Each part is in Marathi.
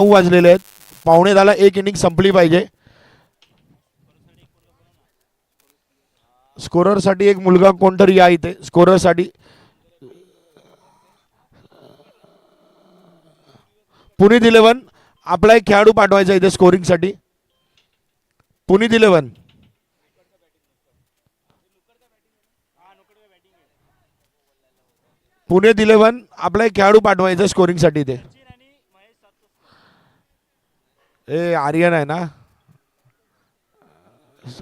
9 वाजलेले आहेत. पावणे 10ला एक इनिंग संपली पाहिजे. स्कोररसाठी एक मुलगा कोणतरी या इथे स्कोररसाठी. पुनीत 11 आपला एक खेळाडू पाठवायचा इथे स्कोरिंगसाठी. पुनीत 11 पुणे 11 आपला एक खेळाडू पाठवायचा स्कोरिंगसाठी इथे. ए आर्यन आहे ना.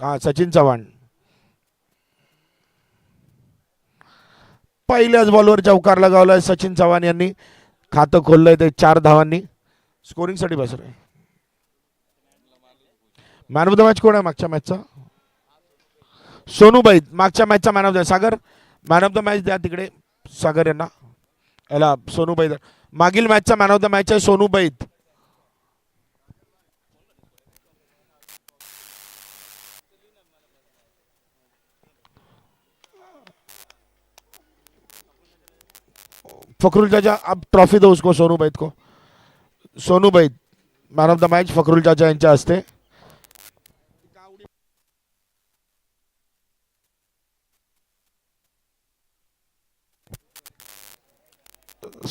हा सचिन चव्हाण. पहिल्याच बॉलवर चौकार लगावलाय सचिन चव्हाण यांनी. खातं खोललंय ते 4 धावांनी. स्कोरिंगसाठी बसलाय. मॅन ऑफ द मॅच कोण आहे मागच्या मॅचचा? सोनू बैद मागच्या मॅचचा man of the Sagar. Man of the match द्या तिकडे सागर यांना. याला सोनू बैद. मागील मॅचचा मॅन ऑफ द मॅच आहे सोनू बैद. फखरुल चाचा अब ट्रॉफी दो उसको सोनू बैद को. Sonu Baid man of the match Fakhrul चाचा यांच्या हस्ते.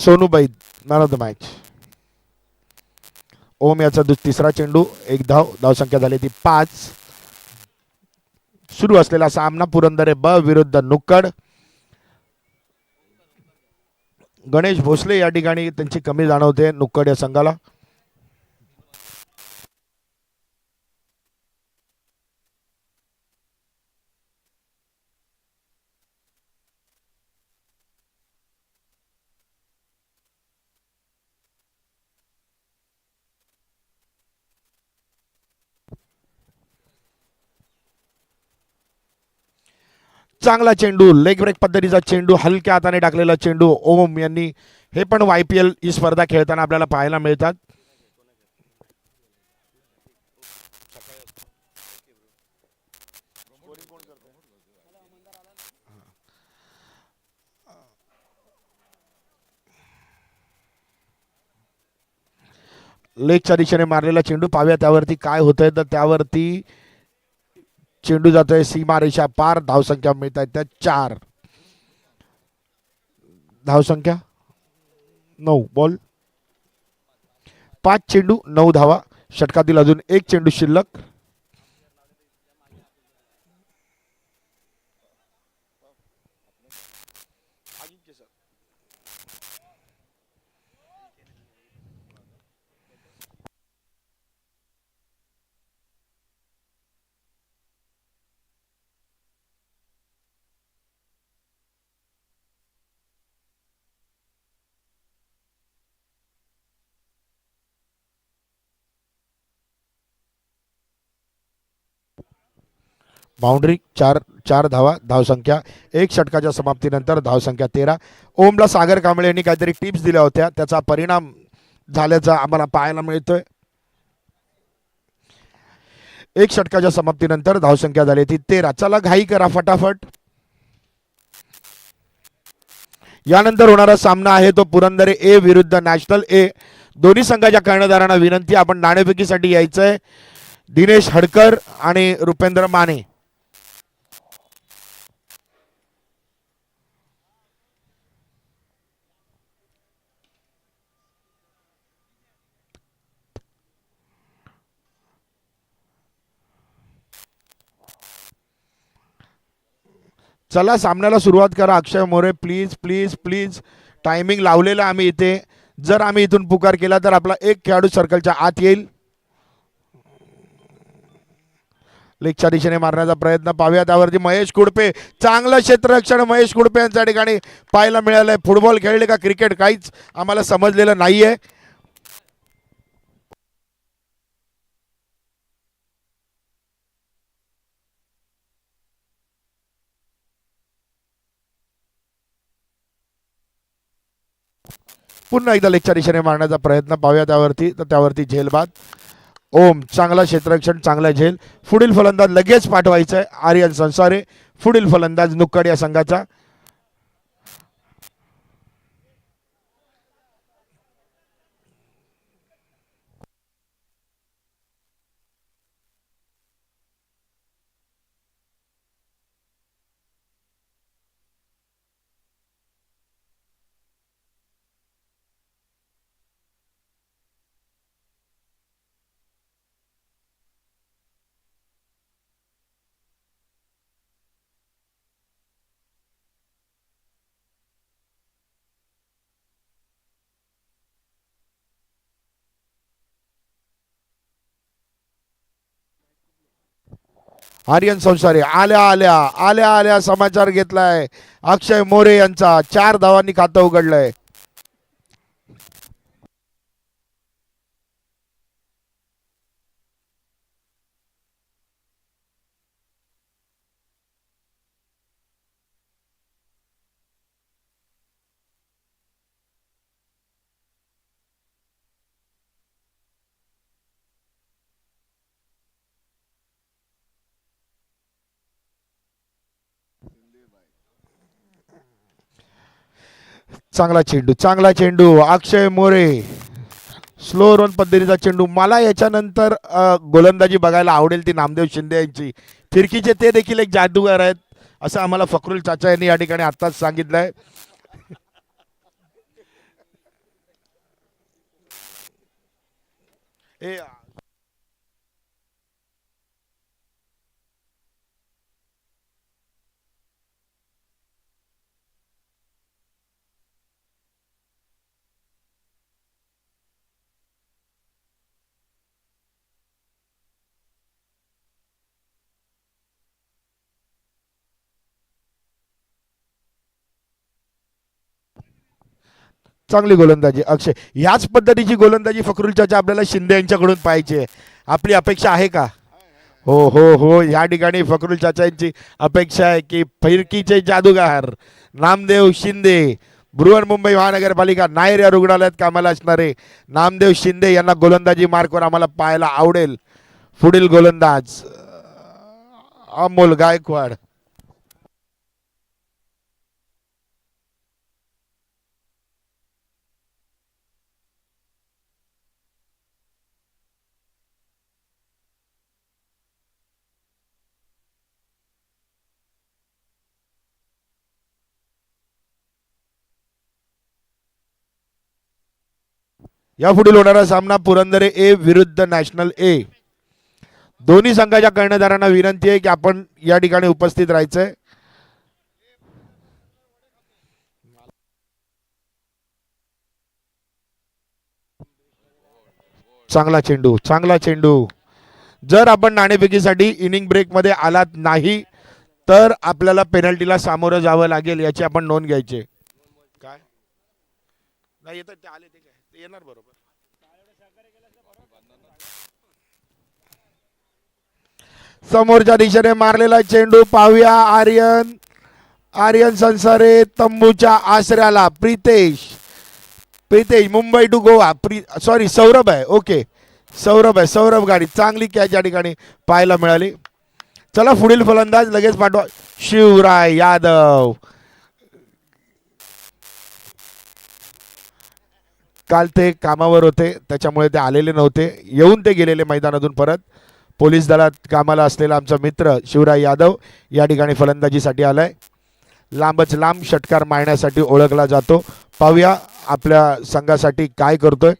Sonu Baid man of the match. Om याचा तिसरा चेंडू एक धाव. धावसंख्या झाली ती 5. सुरू असलेला सामना पुरंदरे ब विरुद्ध नुक्कड. गणेश भोसले या ठिकाणी त्यांची कमी जाणवते नुक्कड या संघाला. चांगला चेंडू लेग ब्रेक पद्धतीचा चेंडू हलक्या हाताने टाकलेला चेंडू ओम यांनी. हे पण YPL ही स्पर्धा खेळताना आपल्याला पाहायला मिळतात. लेगच्या दिशेने मारलेला चेंडू पाहूया त्यावरती काय होतंय. तर त्यावरती चेंडू जातोय सीमारेषा पार. धावसंख्या मिळत आहेत त्या 4. धावसंख्या 9. बॉल 5 चेंडू 9 धावा. षटकातील अजून एक चेंडू शिल्लक. बाउंड्री 4 धावा. धावसंख्या एक षटकाच्या समाप्तीनंतर धावसंख्या 13. ओमला सागर कांबळे यांनी काहीतरी टिप्स दिल्या होत्या त्याचा परिणाम झाल्याचा आम्हाला पाहायला मिळतोय. एक षटकाच्या समाप्तीनंतर धावसंख्या झाली ती 13. चला घाई करा फटाफट. यानंतर होणारा सामना आहे तो पुरंदरे ए विरुद्ध नॅशनल ए. दोन्ही संघाच्या कर्णधारांना विनंती आपण नाणेफेकीसाठी यायचंय. दिनेश हडकर आणि रुपेंद्र माने. चला सामन्याला सुरुवात करा. Akshay More please please please. Timing लावलेला आम्ही इथे. जर आम्ही इथून पुकार केला तर आपला एक खेळाडू सर्कलच्या आत येईल. लेगच्या दिशेने मारण्याचा प्रयत्न पाहूया त्यावरती महेश कुडपे. चांगलं क्षेत्ररक्षण महेश कुडपे यांच्या ठिकाणी पाहायला मिळालंय. फुटबॉल खेळले का क्रिकेट काहीच आम्हाला समजलेलं नाहीये. पुन्हा एकदा लेगच्या दिशेने मारण्याचा प्रयत्न पाहूया त्यावरती झेलबाद. ओम चांगला क्षेत्ररक्षण चांगला झेल. पुढील फलंदाज लगेच पाठवायचा आहे आर्यन संसारे. पुढील फलंदाज नुक्कड या संघाचा. आर्यन संसारे आल्या आल्या आल्या आल्या समाचार घेतलाय अक्षय मोरे यांचा 4 धावांनी खातं उघडलंय. चांगला चेंडू अक्षय मोरे स्लो रन पद्धतीचा चेंडू. मला याच्यानंतर गोलंदाजी बघायला आवडेल ती नामदेव शिंदे यांची. फिरकीचे ते देखील एक जादूगार आहेत असं आम्हाला फकरुल चाचा यांनी या ठिकाणी आत्ताच सांगितलंय. चांगली गोलंदाजी अक्षय. ह्याच पद्धतीची गोलंदाजी फकरुल चाचा आपल्याला शिंदे यांच्याकडून पाहिजे. आपली अपेक्षा आहे का? हो हो हो या ठिकाणी फकरुल चाचा यांची अपेक्षा आहे की फिरकीचे जादूगार नामदेव शिंदे बृहन्मुंबई महानगरपालिका नायर या रुग्णालयात कामाला असणारे नामदेव शिंदे यांना गोलंदाजी मार्कवर आम्हाला पाहायला आवडेल. पुढील गोलंदाज अमोल गायकवाड. यापुढील होणारा सामना पुरंदरे ए विरुद्ध नॅशनल ए. दोन्ही संघाच्या कर्णधारांना विनंती आहे की आपण या ठिकाणी उपस्थित राहायचंय. चांगला चेंडू. जर आपण नाणेफेकीसाठी इनिंग ब्रेक मध्ये आलात नाही तर आपल्याला पेनल्टीला सामोरं जावं लागेल याची आपण नोंद घ्यायची. काय नाही येतात ते आले ते काय ते येणार बरोबर. समोरच्या दिशेने मारलेला चेंडू पाहूया. आर्यन संसारे तंबूच्या आसऱ्याला. प्रितेश मुंबई टू गोवा. सॉरी सौरभ आहे. ओके सौरभ गाडी. चांगली कॅच या ठिकाणी पाहायला मिळाली. चला पुढील फलंदाज लगेच पाठवा. शिवराय यादव. काल ते कामावर होते त्याच्यामुळे ते आलेले नव्हते. येऊन ते गेलेले मैदानातून परत. पोलीस दलात कामाला असलेला आमचा मित्र शिवराय यादव या ठिकाणी फलंदाजीसाठी आलाय. लांबच लांब षटकार मारण्यासाठी ओळखला जातो. पाहूया आपल्या संघासाठी काय करतोय.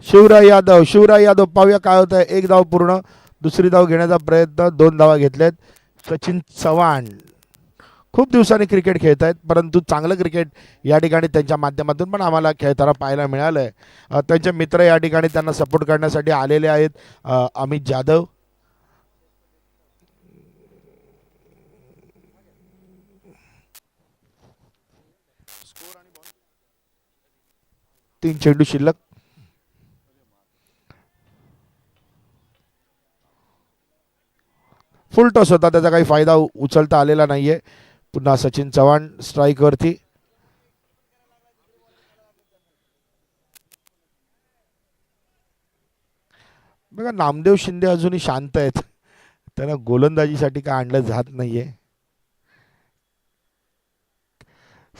शिवराय यादव पाहूया काय होत आहे. एक धाव पूर्ण. दुसरी धाव घेण्याचा प्रयत्न. 2 धावा घेतल्यात. सचिन चव्हाण खूप दिवसांनी क्रिकेट खेळत आहेत परंतु चांगलं क्रिकेट या ठिकाणी त्यांच्या माध्यमातून पण आम्हाला खेळताना पाहायला मिळालंय. त्यांचे मित्र या ठिकाणी त्यांना सपोर्ट करण्यासाठी आलेले आहेत. अमित जाधव. तीन चेंडू शिल्लक. फुल टॉस होता त्याचा काही फायदा उचलता आलेला नाहीये. पुन्हा सचिन चव्हाण स्ट्राईक वरती. बघा नामदेव शिंदे अजूनही शांत आहेत. त्यांना गोलंदाजीसाठी काय आणलं जात नाहीये.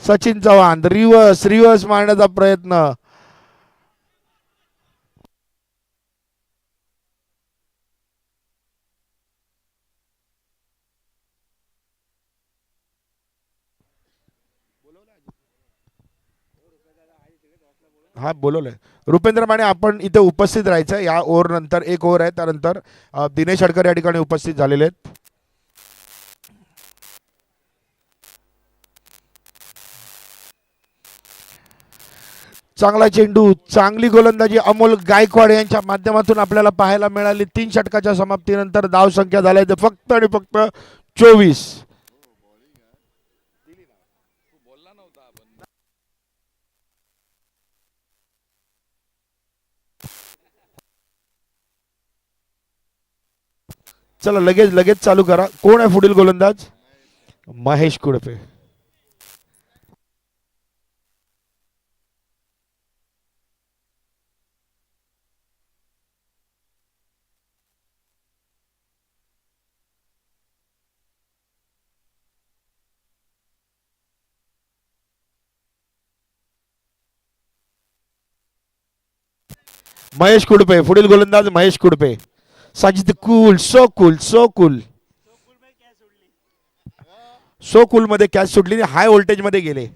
सचिन चव्हाण रिव्हर्स रिव्हर्स मारण्याचा प्रयत्न. हा बोलवलंय. रुपेंद्र माने आपण इथे उपस्थित राहायचं या ओव्हर नंतर. एक ओव्हर आहे त्यानंतर दिनेश हडकर या ठिकाणी उपस्थित झालेले आहेत. चांगला चेंडू चांगली गोलंदाजी अमोल गायकवाड यांच्या माध्यमातून आपल्याला पाहायला मिळाली. 3 षटकाच्या समाप्तीनंतर धाव संख्या झाली ते फक्त आणि फक्त 24. चला लगेच लगेच चालू करा. कोण आहे पुढील गोलंदाज? महेश कुडपे. महेश कुडपे पुढील गोलंदाज Mahesh Kudpe. Sajid cool so cool so cool so cool मध्ये कॅच सुटली हाय व्होल्टेज मध्ये गेले.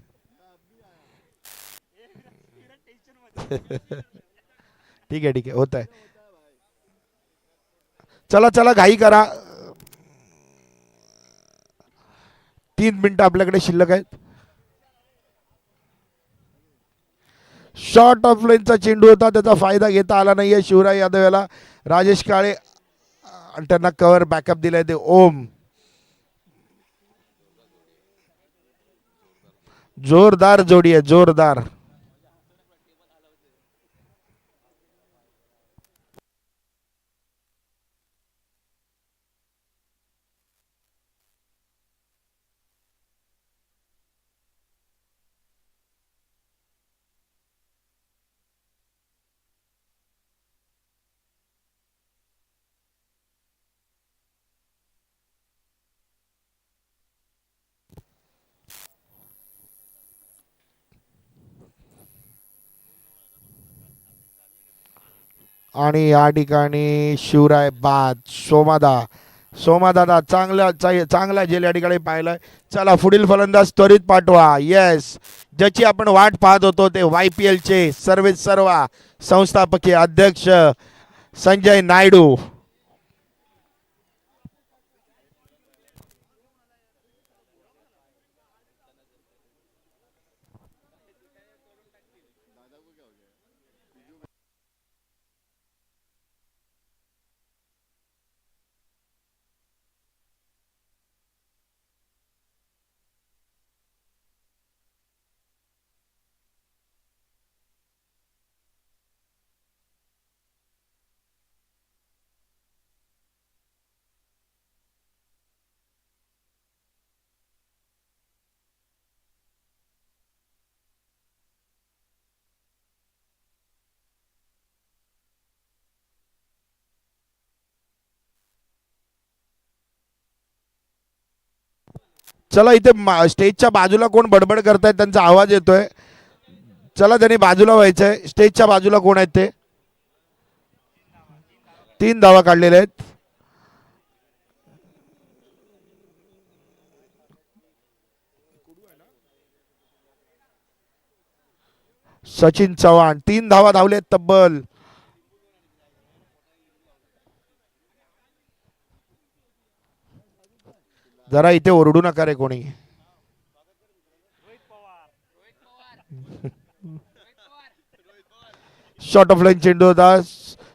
ठीक आहे ठीक आहे होत आहे. चला चला घाई करा. 3 मिनिटं आपल्याकडे शिल्लक आहेत. शॉर्ट ऑफ लाईनचा चेंडू होता त्याचा फायदा घेता आला नाहीये शिवराय यादव याला. राजेश काळे आणि त्यांना कव्हर बॅकअप दिलाय ते ओम. जोरदार जोडी आहे जोरदार. आणि या ठिकाणी शिवराय बाद. सोमादादा चांगला झेल या ठिकाणी पाहिलाय. चला पुढील फलंदाज त्वरित पाठवा. येस ज्याची आपण वाट पाहत होतो ते YPL चे सर्वे सर्वा संस्थापकीय अध्यक्ष संजय नायडू. चला इथे स्टेजच्या बाजूला कोण बडबड करतायत त्यांचा आवाज येतोय. चला त्यांनी बाजूला व्हायचंय. स्टेजच्या बाजूला कोण आहेत ते? 3 धावा काढलेल्या आहेत. सचिन चव्हाण 3 धावा धावलेत तब्बल. जरा इथे ओरडू नका रे कोणी. शॉर्ट ऑफ लाईन चेंडू होता.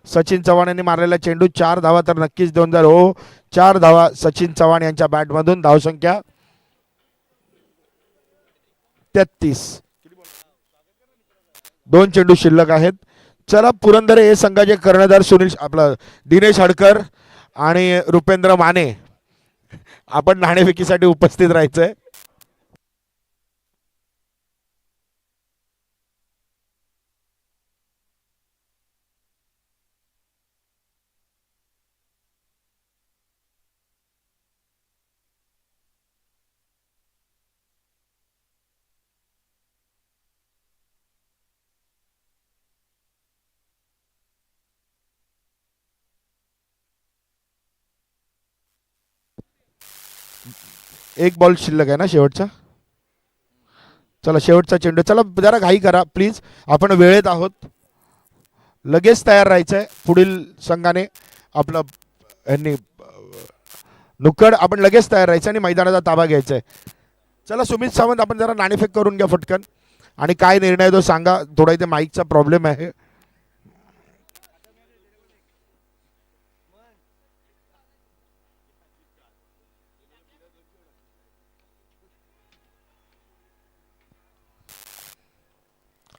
सचिन चव्हाण यांनी मारलेला चेंडू. 4 धावा तर नक्कीच देऊन जाईल. हो 4 धावा सचिन चव्हाण यांच्या बॅटमधून. धावसंख्या 33. 2 चेंडू शिल्लक आहेत. चला पुरंदर हे संघाचे कर्णधार सुनील आपला दिनेश हडकर आणि रुपेंद्र माने आपण नाणेफेकीसाठी उपस्थित राहायचंय. एक बॉल शिल्लक आहे ना शेवटचा. चला शेवटचा चेंडू. चला जरा घाई करा प्लीज, आपण वेळेत आहोत. लगेच तयार राहायचं आहे पुढील संघाने. आपलं यांनी नुक्कड आपण लगेच तयार राहायचं आणि मैदानाचा ताबा घ्यायचा आहे. चला सुमित सावंत, आपण जरा नाणेफेक करून घ्या फटकन. आणि काय निर्णय तो सांगा. थोडा इथे माईकचा प्रॉब्लेम आहे.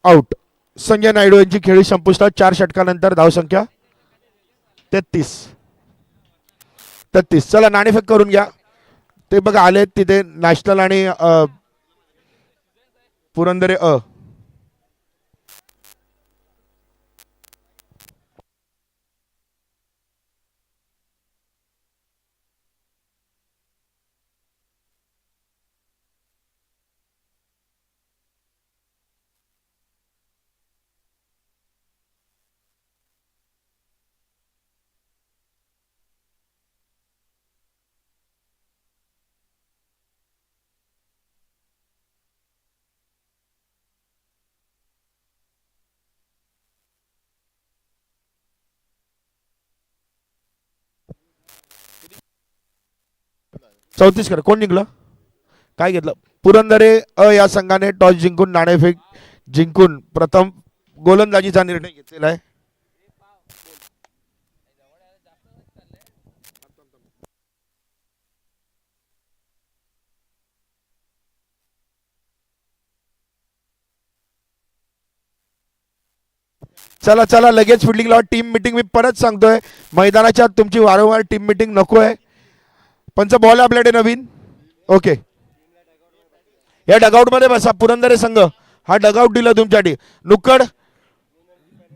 आउट. संजय नायडू यांची खेळी संपुष्टात 4 षटकानंतर. धावसंख्या 33. 33. चला नाणेफेक करून घ्या. ते बघा आलेत तिथे नॅशनल आणि पुरंदरे अ. चौतीस करा. कोण निघलं काय घेतलं. पुरंदरे अ या संघाने टॉस जिंकून नाणेफेक जिंकून प्रथम गोलंदाजीचा निर्णय घेतलेला आहे. चला चला लगेच फिल्डिंग लावा. टीम मिटिंग मी परत सांगतोय, मैदानाच्या आत तुमची वारंवार टीम मिटिंग नको आहे. पंच बॉल आपल्याकडे नवीन. ओके, या डगआउट मध्ये बसा. पुरंदरे संघ हा डगआउट दिला तुमच्यासाठी. नुक्कड,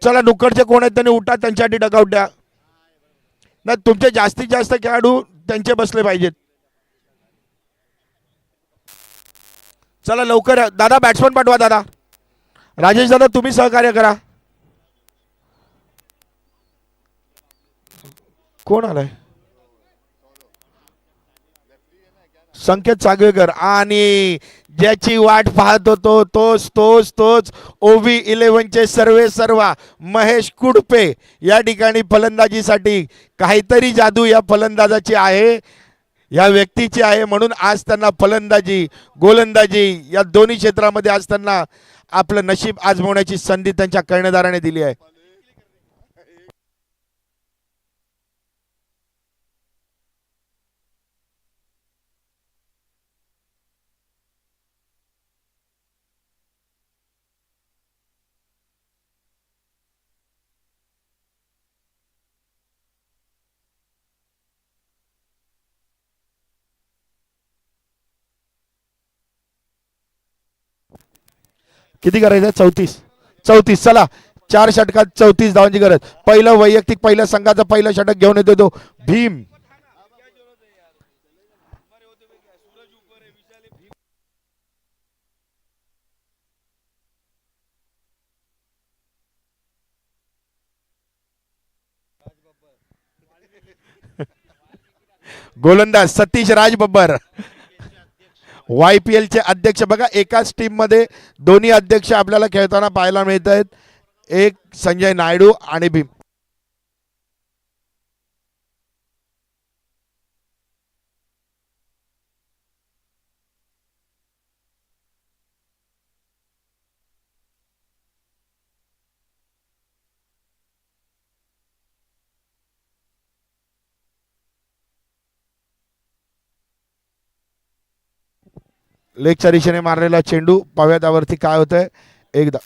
चला नुक्कडचे कोण आहेत त्यांनी उठा, त्यांच्यासाठी डगआउट द्या. नाही तुमचे जास्तीत जास्त खेळाडू त्यांचे बसले पाहिजेत. चला लवकर या. दादा बॅट्समन पाठवा. दादा राजेश दादा तुम्ही सहकार्य करा. कोण आलाय. संकेत सागवेकर. आणि ज्याची वाट पाहत होतो तोच तोच तोच ओव्ही 11चे सर्वे सर्वा महेश कुडपे या ठिकाणी फलंदाजीसाठी. काहीतरी जादू या फलंदाजाची आहे, या व्यक्तीची आहे, म्हणून आज त्यांना फलंदाजी गोलंदाजी या दोन्ही क्षेत्रामध्ये आज त्यांना आपलं नशीब आजमावण्याची संधी त्यांच्या कर्णधाराने दिली आहे. किती करायचं. 34. 34. चला 4 षटकात 34 धावांची गरज. पहिलं वैयक्तिक पहिल्या संघाचं पहिलं षटक घेऊन येतो तो भीम. गोलंदाज सतीश राज बब्बर. YPL चे अध्यक्ष बघा, एकाच टीम मध्ये दोन्ही अध्यक्ष आपल्याला खेळताना पाहायला मिळत आहेत. एक संजय नायडू आणि भीम. लेगच्या दिशेने मारलेला चेंडू पाव्या त्यावरती काय होतंय. एकदा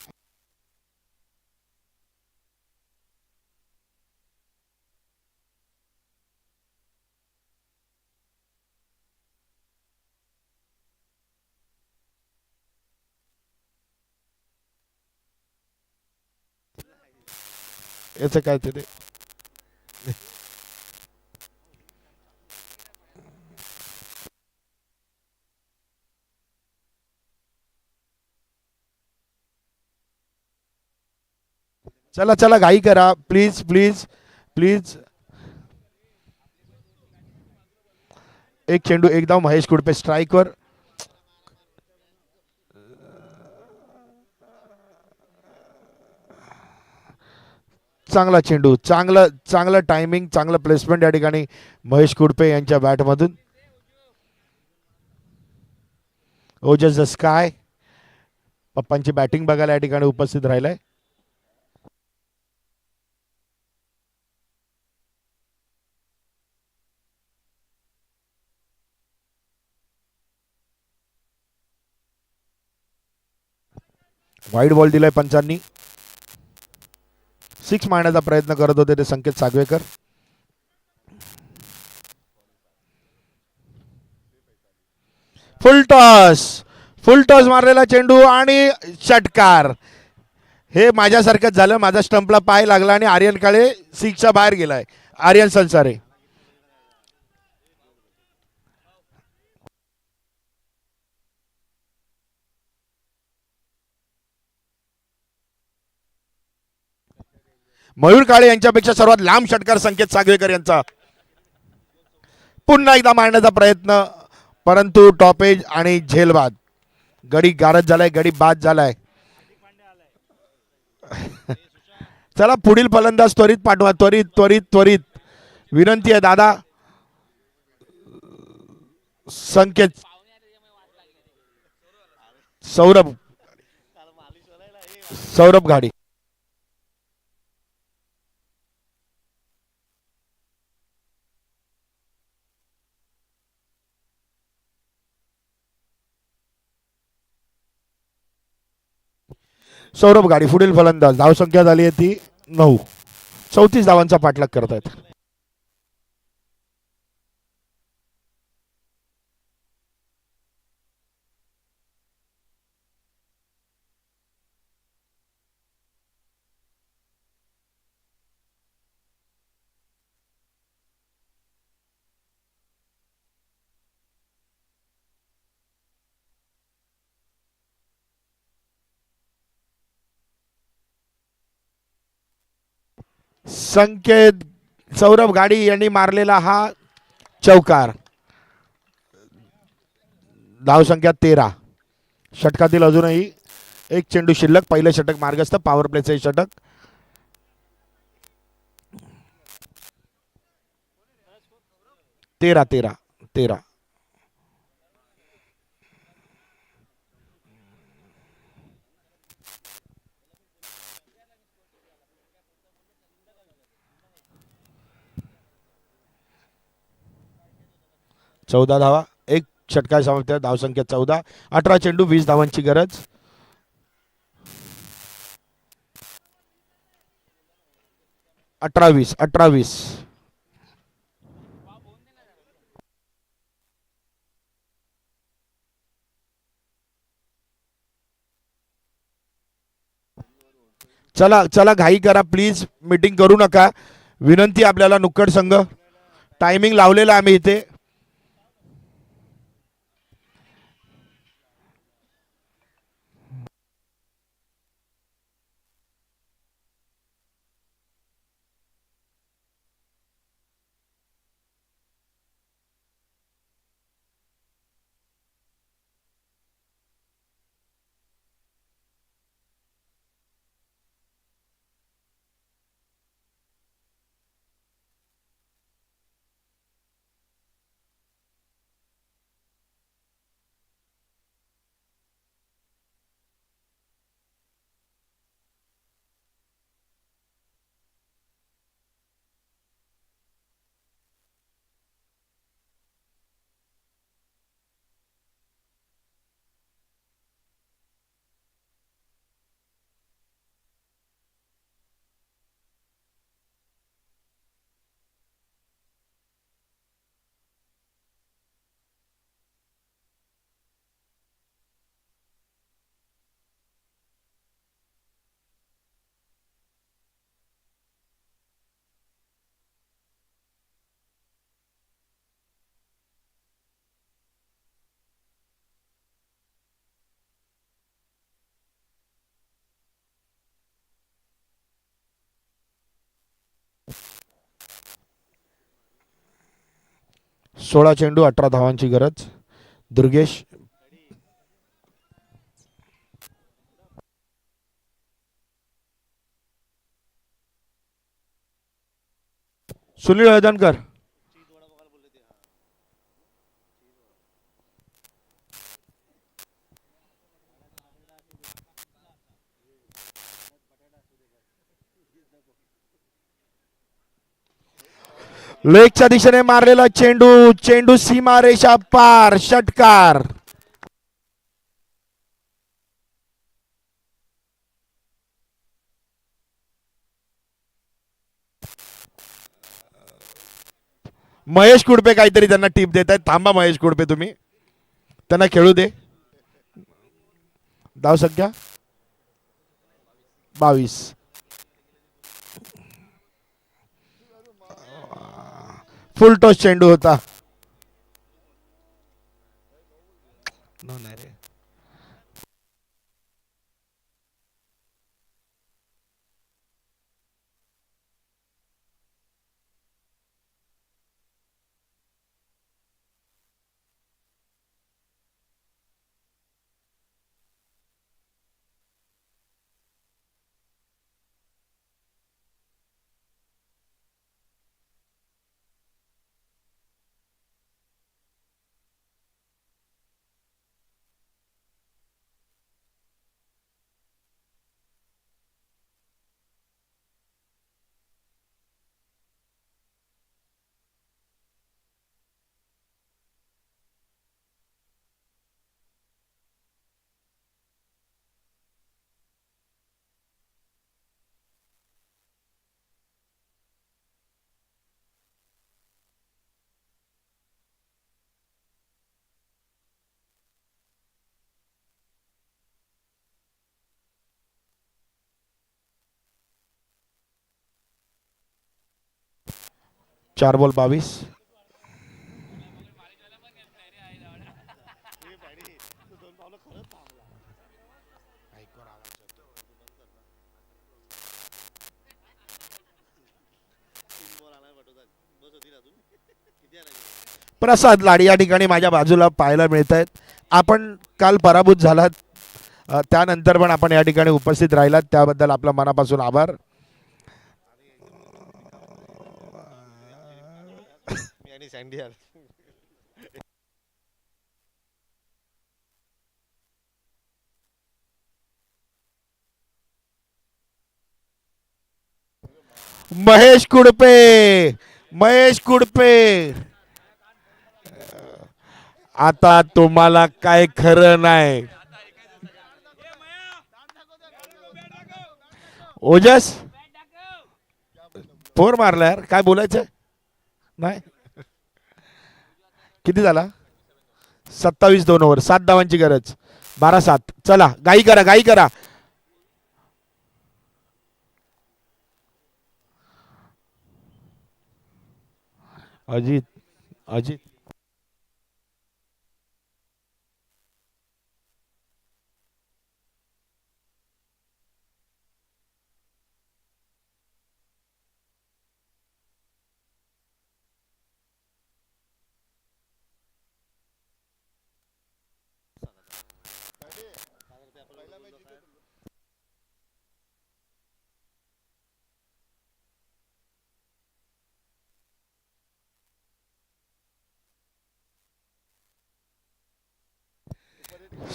याचं काय ते. चला चला घाई करा प्लीज प्लीज प्लीज. एक चेंडू एक धाव महेश कुडपे स्ट्राईकवर. चांगला चेंडू, चांगलं चांगलं टायमिंग, चांगलं प्लेसमेंट या ठिकाणी महेश कुडपे यांच्या बॅटमधून. ओजस द स्काय पप्पांची बॅटिंग बघायला या ठिकाणी उपस्थित राहिलाय. वाईड बॉल दिलाय पंचांनी. 6 मारण्याचा प्रयत्न करत होते ते संकेत सागवेकर. फुल टॉस मारलेला चेंडू आणि षटकार. हे माझ्यासारखंच झालं. माझा स्टंपला पाय लागला आणि आर्यन काळे 6च्या बाहेर गेलाय. आर्यन संसारे. मयूर काळे यांच्यापेक्षा सर्वात लांब षटकार संकेत सागवेकर यांचा. पुन्हा एकदा मारण्याचा प्रयत्न परंतु टॉपेज आणि झेलबाद. गडी गारद झालाय, गडी बाद झालाय. चला पुढील फलंदाज त्वरित पाठवा. त्वरित त्वरित त्वरित विनंती आहे दादा. संकेत सौरभ सौरभ घाडी. सौरभ गाडी पुढील फलंदाज. धावसंख्या झाली आहे ती 9. 34 धावांचा पाठलाग करत आहेत. संकेत सौरभ गाडी यांनी मारलेला हा चौकार. धावसंख्या 13. षटकातील अजूनही एक चेंडू शिल्लक. पहिलं षटक मार्गस्थ. पॉवर प्लेचे षटक. तेरा तेरा तेरा. चौदा धावा. एक षटकार समाप्त. धावसंख्या 14. 18 चेंडू 20 धावांची गरज. अठरा वीस. चला चला घाई करा प्लीज. मीटिंग करू नका. विनंती आपल्याला. नुक्कड संघ टायमिंग लावलेला आम्ही इथे. 16 चेंडू 18 धावांची गरज. दुर्गेश. सुनील हळदणकर. लेगच्या दिशेने मारलेला चेंडू. चेंडू सीमा रेषा पार. षटकार. महेश कुडपे काहीतरी त्यांना टीप देत आहेत. थांबा महेश कुडपे, तुम्ही त्यांना खेळू दे. धाव संख्या 22. फुल टॉस चेंडू होता. नाही रे. चार बॉल 22. प्रसाद लाड या ठिकाणी माझ्या बाजूला पाहायला मिळत आहेत. आपण काल पराभूत झालात, त्यानंतर पण आपण या ठिकाणी उपस्थित राहिलात, त्याबद्दल आपला मनापासून आभार. महेश कुडपे. महेश कुडपे, आता तुम्हाला काय खरं नाही. ओजस फोर मारला यार, काय बोलायचं नाही. किती झाला? 27 2 ओव्हर, 7 धावांची गरज. 12-7. चला गाई करा, गाई करा. अजित. अजित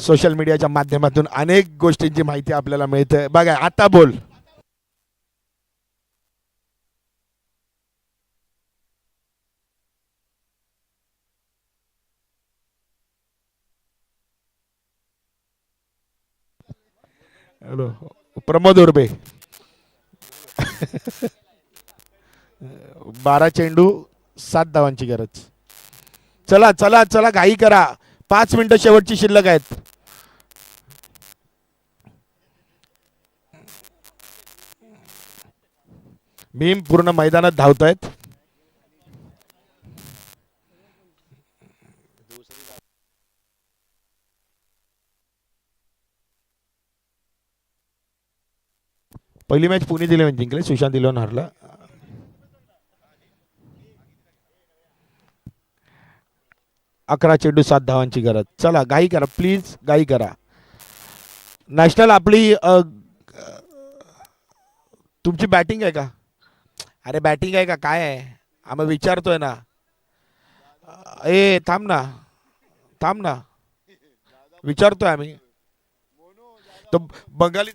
सोशल मीडियाच्या माध्यमातून अनेक गोष्टींची माहिती आपल्याला मिळते. बघा आता बोल. हॅलो प्रमोद उर्बे. 12 चेंडू 7 धावांची गरज. चला चला चला घाई करा, 5 मिनिटं शेवटची शिल्लक आहेत. भीम पूर्ण मैदानात धावतायत. पहिली मॅच पुणे दिले जिंकले, सुशांत दिलोन हरला. 11 चेंडू 7 धावांची गरज. चला घाई करा प्लीज, घाई करा. नॅशनल आपली तुमची बॅटिंग आहे का? अरे बॅटिंग आहे का काय आहे? आम्ही विचारतोय ना. ए थांब ना, थांब ना, विचारतोय आम्ही. तो बंगाली.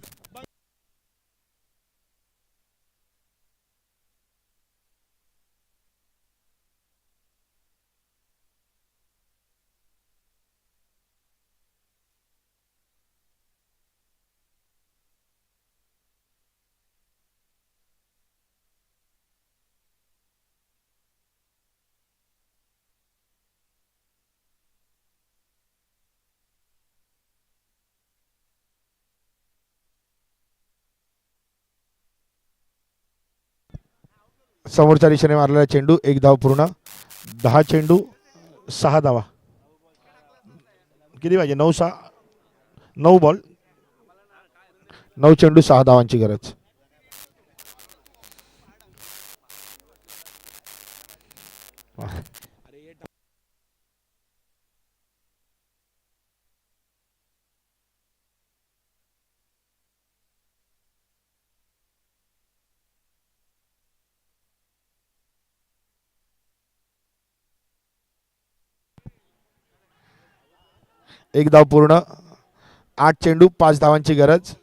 समोरच्या दिशेने मारलेला चेंडू, 1 धाव पूर्ण. 10 चेंडू 6 धावा. किती पाहिजे? 9-6, 9 बॉल 9 चेंडू 6 धावांची गरज. एक धाव पूर्ण. 8 चेंडू 5 धावांची गरज.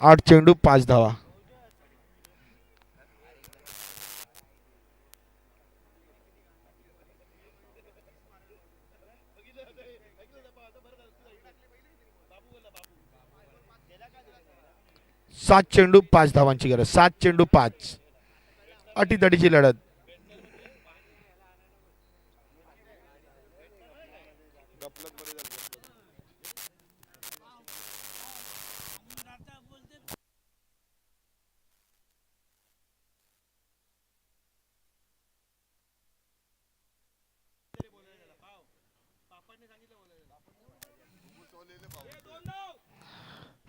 आठ चेंडू 5 धावा. सात चेंडू 5 धावांची गरज. 7 चेंडू 5. अटीतटीची लढत.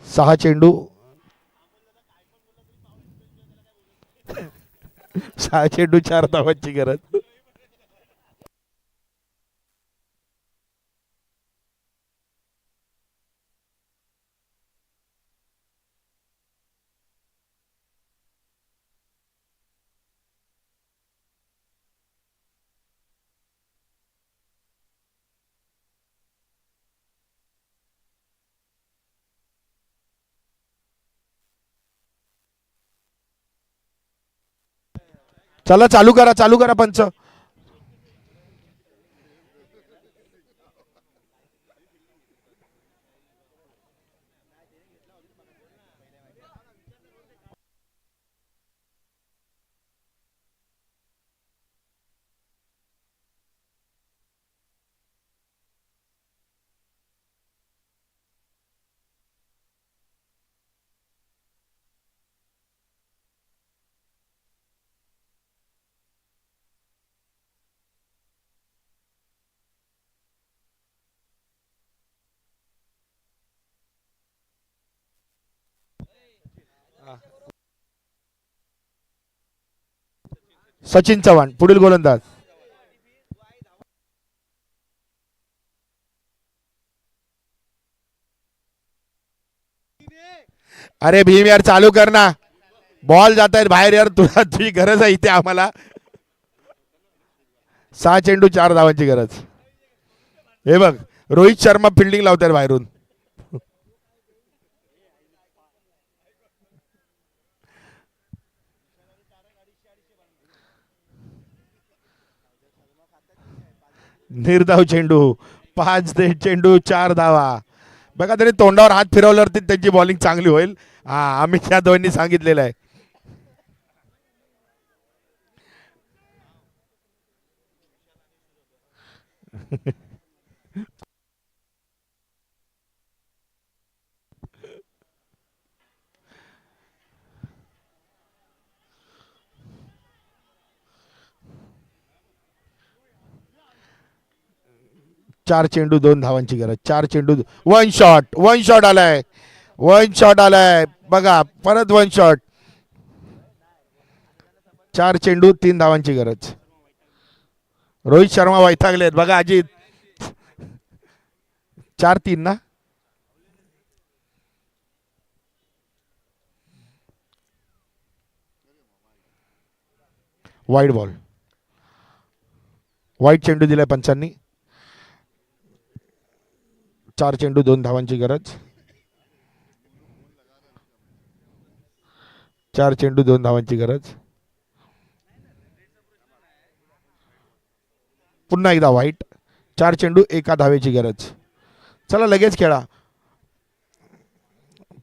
सहा चेंडू 6 चेंडू 4 धावांची गरज. चला चालू करा, चालू करा पंच. सचिन चव्हाण पुढील गोलंदाज. अरे भीम यार चालू कर ना, बॉल जात आहेत बाहेर यार, तुला तुझी गरज आहे इथे आम्हाला. 6 चेंडू 4 धावांची गरज. हे बघ रोहित शर्मा फिल्डिंग लावतात बाहेरून. निर्धाव चेंडू 5 चेंडू 4 धावा. बघा तरी तोंडावर हात फिरवल्यावरती त्यांची बॉलिंग चांगली होईल. हा अमित यादवांनी सांगितलेलं आहे. चार चेंडू 2 धावांची गरज. 4 चेंडू 1 शॉट. 1 शॉट आलाय. 1 शॉट आलाय. बघा परत 1 शॉट. 4 चेंडू 3 धावांची गरज. रोहित शर्मा वैतागलेत बघा अजित. 4-3 ना. Wide ball. वाईट चेंडू दिलाय पंचांनी. 4 चेंडू 2 धावांची गरज. 4 चेंडू 2 धावांची गरज. पुन्हा एकदा वाईट. 4 चेंडू 1 धावेची गरज. चला लगेच खेळा.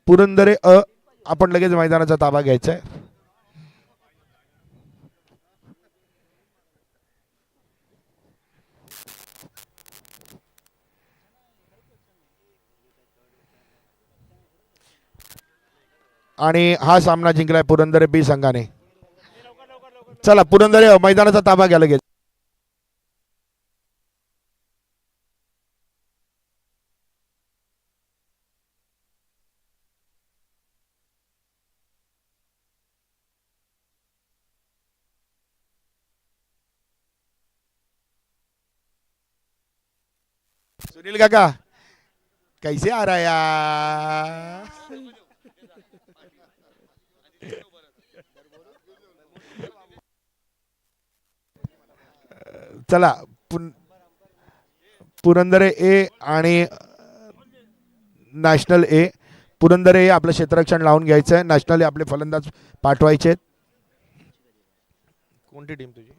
पुरंदरे आपण लगेच मैदानाचा ताबा घ्यायचा आहे. आणि हा सामना जिंकलाय पुरंदरे बी संघाने. चला पुरंदरे मैदानाचा ताबा घ्या लगेच. सुनील काका कैसे आ रहा यार. चला पुरंदरे ए आणि नॅशनल ए. पुरंदरे ए आपलं क्षेत्ररक्षण लावून घ्यायचं आहे. नॅशनल ए आपले फलंदाज पाठवायचे. कोणती टीम तुझी.